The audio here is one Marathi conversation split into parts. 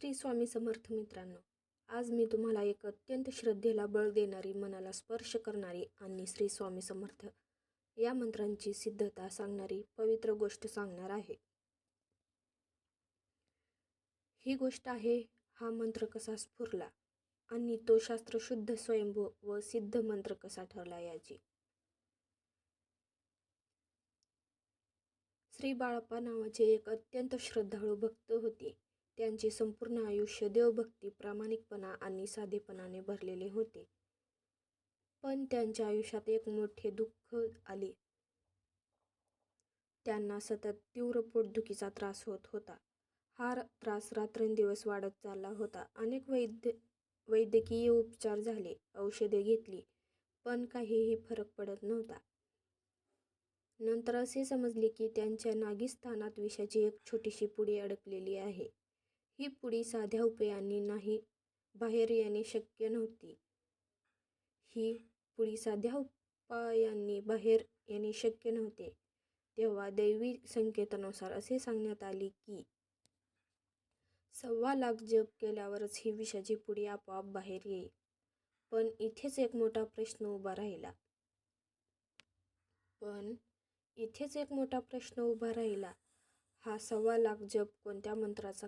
श्री स्वामी समर्थ मित्रांनो, आज मी तुम्हाला एक अत्यंत श्रद्धेला बळ देणारी, मनाला स्पर्श करणारी आणि श्री स्वामी समर्थ या मंत्रांची सिद्धता सांगणारी पवित्र गोष्ट सांगणार आहे. ही गोष्ट आहे हा मंत्र कसा स्फुरला आणि तो शास्त्रशुद्ध, स्वयंभू व सिद्ध मंत्र कसा ठरला याची. श्री बाळप्पा नावाचे एक अत्यंत श्रद्धाळू भक्त होते. त्यांचे संपूर्ण आयुष्य देवभक्ती, प्रामाणिकपणा आणि साधेपणाने भरलेले होते. पण त्यांच्या आयुष्यात एक मोठे दुःख आले. त्यांना सतत तीव्र पोटदुखीचा त्रास होत होता. हा त्रास रात्रंदिवस वाढत चालला होता. अनेक वैद्यकीय उपचार झाले, औषधे घेतली, पण काहीही फरक पडत नव्हता. नंतर असे समजले की त्यांच्या नाभिस्थानात विषाची एक छोटीशी पुडी अडकलेली आहे. ही पुडी साध्या उपायांनी नाही बाहेर येणे शक्य नव्हती. तेव्हा दैवी संकेतानुसार असे सांगण्यात आले की 1.25 लाख जप केल्यावरच ही विषाची पुडी आपोआप बाहेर येईल. पण इथेच एक मोठा प्रश्न उभा राहिला. हा 1.25 लाख जप कोणत्या मंत्राचा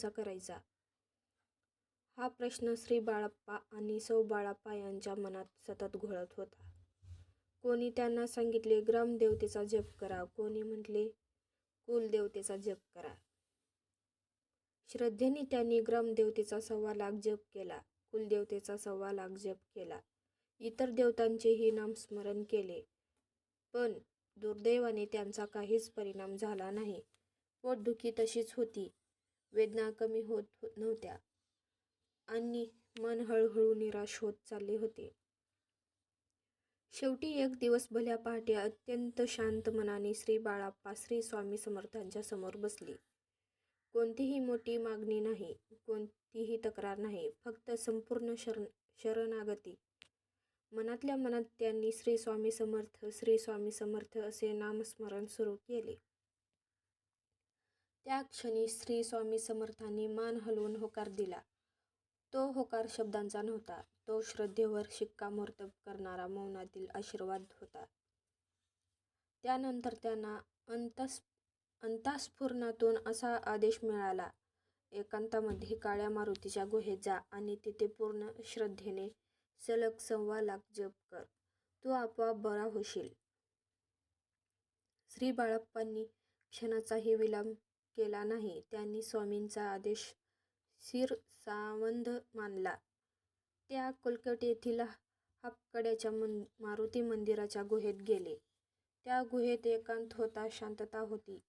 करायचा? हा प्रश्न श्री बाळप्पा आणि सौ बाळप्पा यांच्या मनात सतत घोळत होता. कोणी त्यांना सांगितले ग्रामदेवतेचा जप करा, कोणी म्हटले कुलदेवतेचा जप करा. श्रद्धेने त्यांनी ग्रामदेवतेचा 1.25 लाख जप केला, कुलदेवतेचा 1.25 लाख जप केला, इतर देवतांचेही नामस्मरण केले. पण दुर्दैवाने त्यांचा काहीच परिणाम झाला नाही. पोटदुखी तशीच होती, वेदना कमी होत नव्हत्या आणि मन हळूहळू निराश होत चालले होते. शेवटी एक दिवस भल्या पहाटे अत्यंत शांत मनाने श्री बाळप्पा श्री स्वामी समर्थांच्या समोर बसले. कोणतीही मोठी मागणी नाही, कोणतीही तक्रार नाही, फक्त संपूर्ण शरणागती. मनातल्या मनात त्यांनी श्री स्वामी समर्थ, श्री स्वामी समर्थ असे नामस्मरण सुरू केले. त्या क्षणी श्री स्वामी समर्थांनी मान हलवून होकार दिला. तो होकार शब्दांचा नव्हता, तो श्रद्धेवर शिक्कामोर्तब करणारा मौनातील आशीर्वाद होता. त्यानंतर त्यांना अंतःस्फुरणातून असा आदेश मिळाला, एकांतामध्ये काळ्या मारुतीच्या गुहेत जा आणि तिथे पूर्ण श्रद्धेने सलग 1.25 लाख जप कर. तू आपोआप बरा होशील. श्री बाळप्पांनी क्षणाचाही विलंब केला नाही. त्यांनी स्वामींचा आदेश शिरसावंद मानला. त्या कलकत्त्यातील हापकड्याच्या मारुती मंदिराच्या गुहेत गेले. त्या गुहेत एकांत होता, शांतता होती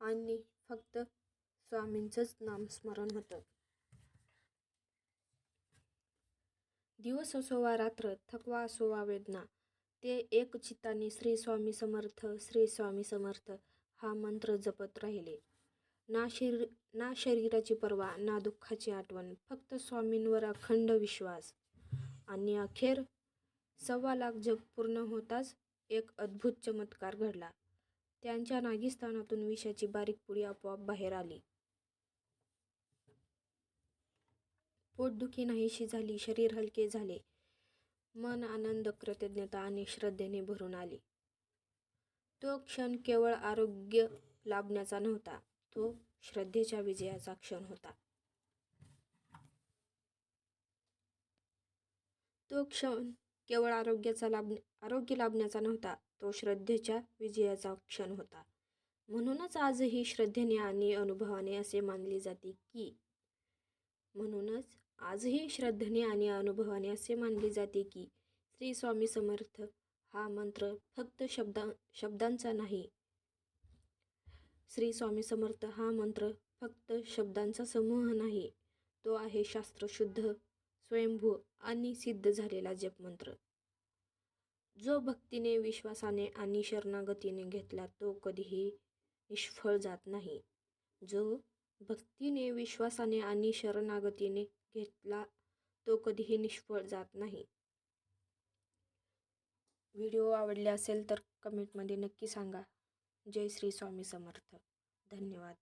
आणि फक्त स्वामींचंच नामस्मरण होतं. दिवस असो वा रात्र, थकवा असो वा वेदना, ते एकचित्ताने श्री स्वामी समर्थ, श्री स्वामी समर्थ हा मंत्र जपत राहिले. ना शरीराची पर्वा, ना दुःखाची आठवण, फक्त स्वामींवर अखंड विश्वास. आणि अखेर 1.25 लाख जप पूर्ण होताच एक अद्भुत चमत्कार घडला. त्यांच्या नाभिस्थानातून विषाची बारीक पुडी आपोआप बाहेर आली. पोटदुखी नाहीशी झाली, शरीर हलके झाले, मन आनंद, कृतज्ञता आणि श्रद्धेने भरून आले. तो क्षण केवळ आरोग्य लाभण्याचा नव्हता, तो श्रद्धेच्या विजयाचा क्षण होता. तो क्षण केवळ आरोग्य लाभण्याचा नव्हता, तो श्रद्धेच्या विजयाचा क्षण होता. म्हणूनच आजही श्रद्धेने आणि अनुभवाने असे मानले जाते की श्री स्वामी समर्थ हा मंत्र फक्त शब्दांचा नाही. श्री स्वामी समर्थ हा मंत्र फक्त शब्दांचा समूह नाही, तो आहे शास्त्रशुद्ध, स्वयंभू आणि सिद्ध झालेला जपमंत्र. जो भक्तीने, विश्वासाने आणि शरणागतीने घेतला तो कधीही निष्फळ जात नाही. व्हिडिओ आवडला असेल तर कमेंटमध्ये नक्की सांगा. जय श्री स्वामी समर्थ. धन्यवाद.